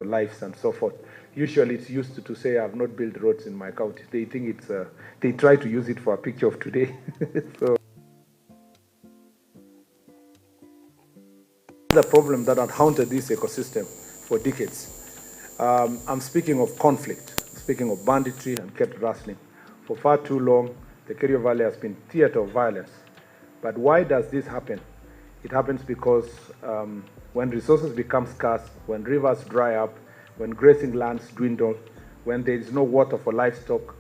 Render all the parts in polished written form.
lives and so forth. Usually it's used to say, I've not built roads in my county. They think it's, they try to use it for a picture of today. So the problem that had haunted this ecosystem for decades. I'm speaking of conflict, speaking of banditry and cattle rustling. For far too long, the Kerio Valley has been theater of violence. But why does this happen? It happens because when resources become scarce, when rivers dry up, when grazing lands dwindle, when there is no water for livestock,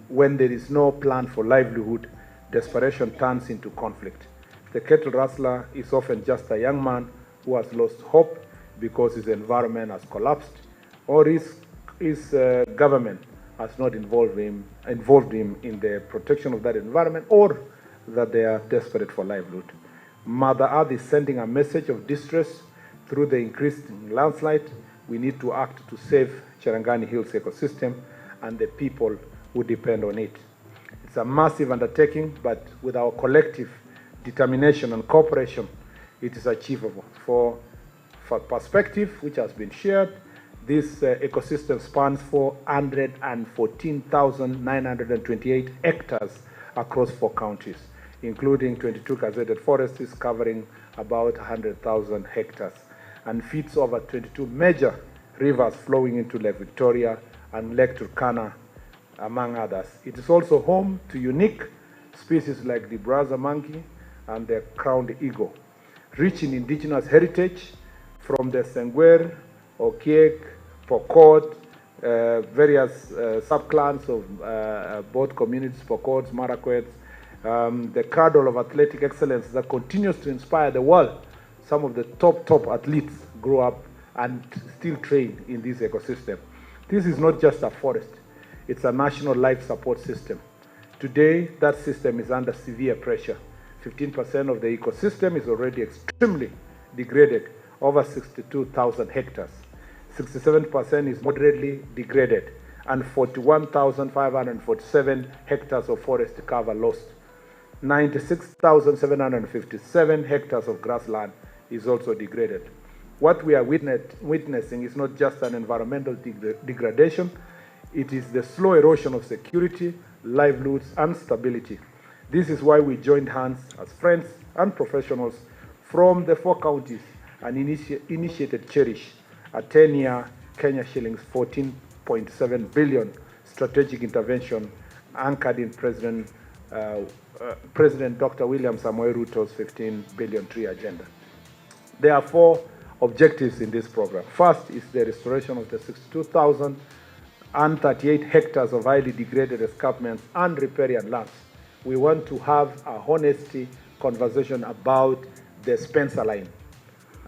when there is no plan for livelihood, desperation turns into conflict. The cattle rustler is often just a young man who has lost hope because his environment has collapsed, or his government has not involved him in the protection of that environment, or that they are desperate for livelihood. Mother Earth is sending a message of distress through the increasing landslide. We need to act to save Cherangani Hills ecosystem and the people who depend on it. It's a massive undertaking, but with our collective determination and cooperation, it is achievable. For perspective, which has been shared, this ecosystem spans 414,928 hectares across 4 counties, including 22 gazetted forests covering about 100,000 hectares, and feeds over 22 major rivers flowing into Lake Victoria and Lake Turkana, among others. It is also home to unique species like the Brazza monkey and the crowned eagle, rich in indigenous heritage from the Sengwer, Okiek, Pokot, various subclans of both communities, Pokots, Marakwets, the cradle of athletic excellence that continues to inspire the world. Some of the top athletes grow up and still train in this ecosystem. This is not just a forest, it's a national life support system. Today, that system is under severe pressure. 15% of the ecosystem is already extremely degraded, over 62,000 hectares. 67% is moderately degraded, and 41,547 hectares of forest cover lost. 96,757 hectares of grassland is also degraded. What we are witnessing is not just an environmental degradation, it is the slow erosion of security, livelihoods, and stability. This is why we joined hands as friends and professionals from the 4 counties and initiated Cherish, a 10-year Kenya shillings 14.7 billion strategic intervention anchored in President Dr. William Samoei Ruto's 15 billion tree agenda. There are 4 objectives in this program. First is the restoration of the 62,038 hectares of highly degraded escarpments and riparian lands. We want to have a honesty conversation about the Spencer line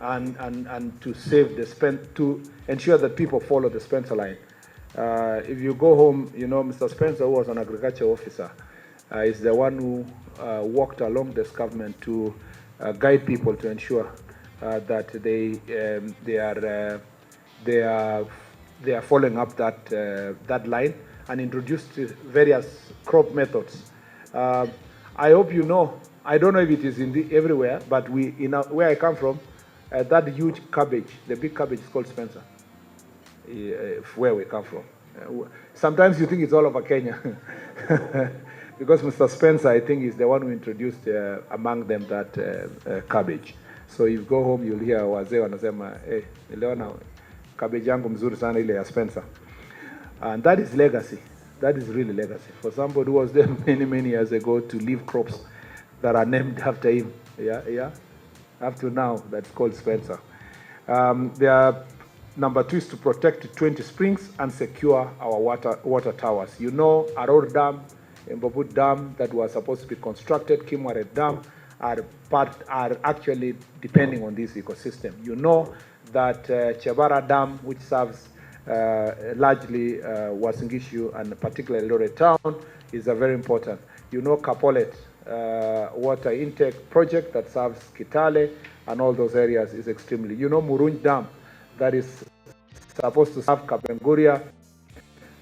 and to save to ensure that people follow the Spencer line. If you go home, you know, Mr. Spencer, who was an agriculture officer, is the one who walked along this government to guide people to ensure that they are following up that line, and introduced various crop methods. I hope you know. I don't know if it is everywhere, but where I come from, that huge cabbage, the big cabbage is called Spencer. Where we come from. Sometimes you think it's all over Kenya. Because Mr. Spencer, I think, is the one who introduced among them that cabbage. So if you go home, you'll hear wazee wanasema, hey, niliona cabbage yangu mzuri sana ile ya Spencer. And that is legacy. That is really legacy. For somebody who was there many years ago to leave crops that are named after him. Yeah. Up to now, that's called Spencer. Number 2 is to protect 20 springs and secure our water towers. You know, Aror Dam, Mbobut Dam that was supposed to be constructed, Kimwaret Dam, are actually depending on this ecosystem. You know that Chebara Dam, which serves largely Wasingishu and particularly Lore Town, is a very important. You know Kapolet water intake project that serves Kitale and all those areas is extremely. You know Murunj Dam that is supposed to serve Kapenguria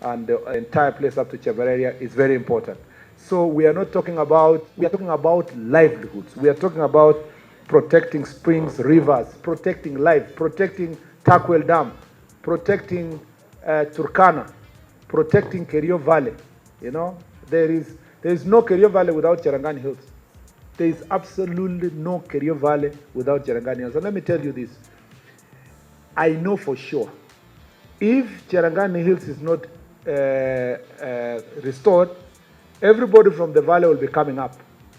and the entire place up to Chebareria is very important. So we are talking about livelihoods. We are talking about protecting springs, rivers, protecting life, protecting Takwel Dam, protecting Turkana, protecting Kerio Valley. You know, there is no Kerio Valley without Cherangani Hills. There is absolutely no Kerio Valley without Cherangani Hills. And let me tell you this. I know for sure, if Cherangani Hills is not restored, everybody from the valley will be coming up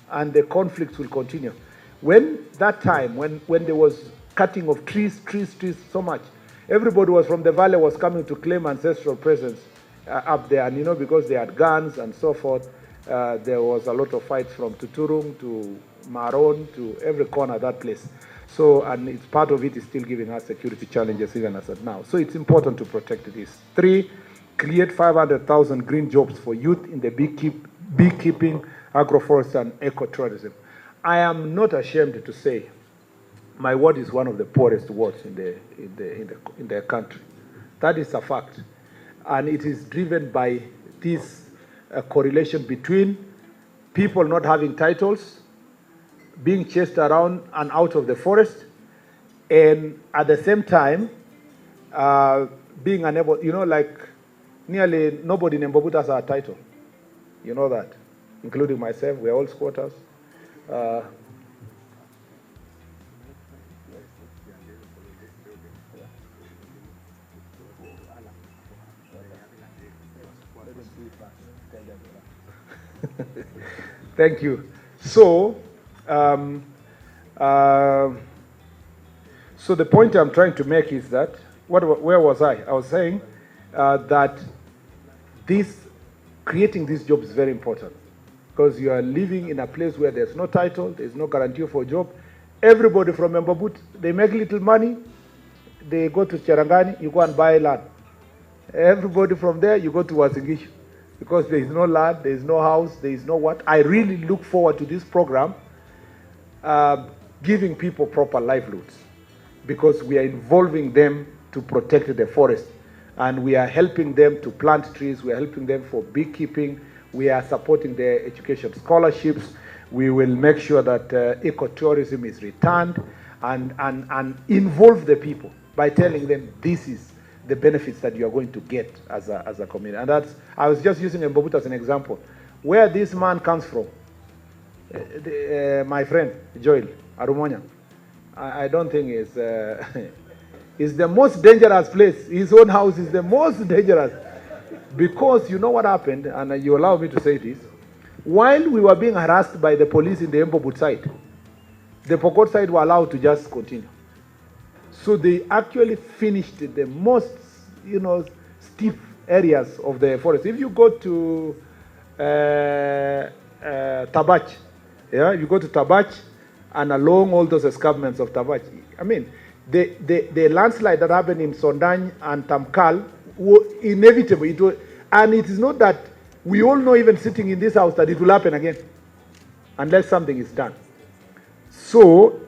and the conflicts will continue. When that time, when there was cutting of trees so much, everybody was from the valley was coming to claim ancestral presence up there. And you know, because they had guns and so forth, there was a lot of fights from Tuturum to Maron to every corner of that place. So, and it's part of it is still giving us security challenges even as of now. So it's important to protect this. 3, create 500,000 green jobs for youth in the beekeeping, agroforestry, and ecotourism. I am not ashamed to say my ward is one of the poorest wards in the country. That is a fact. And it is driven by this correlation between people not having titles, being chased around and out of the forest, and at the same time, being unable, you know, like nearly nobody in Mbobuta has a title. You know that, including myself. We're all squatters. Thank you. So, so the point I'm trying to make is that, where was I? I was saying that creating these jobs is very important, because you are living in a place where there's no title, there's no guarantee for a job. Everybody from Mbabut, they make little money, they go to Cherangani, you go and buy land. Everybody from there, you go to Wasingishu, because there is no land, there is no house, there is no what. I really look forward to this program giving people proper livelihoods, because we are involving them to protect the forest, and we are helping them to plant trees, we are helping them for beekeeping, we are supporting their education scholarships, we will make sure that ecotourism is returned, and involve the people by telling them this is the benefits that you are going to get as a community. And that's, I was just using Mbobut as an example. Where this man comes from, my friend, Joel Arumonya, I don't think is is the most dangerous place. His own house is the most dangerous. Because you know what happened, and you allow me to say this, while we were being harassed by the police in the Mbobut side, the Pokot side were allowed to just continue. So they actually finished the most, you know, steep areas of the forest. If you go to Tabach, yeah, you go to Tabach and along all those escarpments of Tabach, I mean, the landslide that happened in Sondany and Tamkal were inevitable. And it is not that we all know, even sitting in this house, that it will happen again unless something is done. So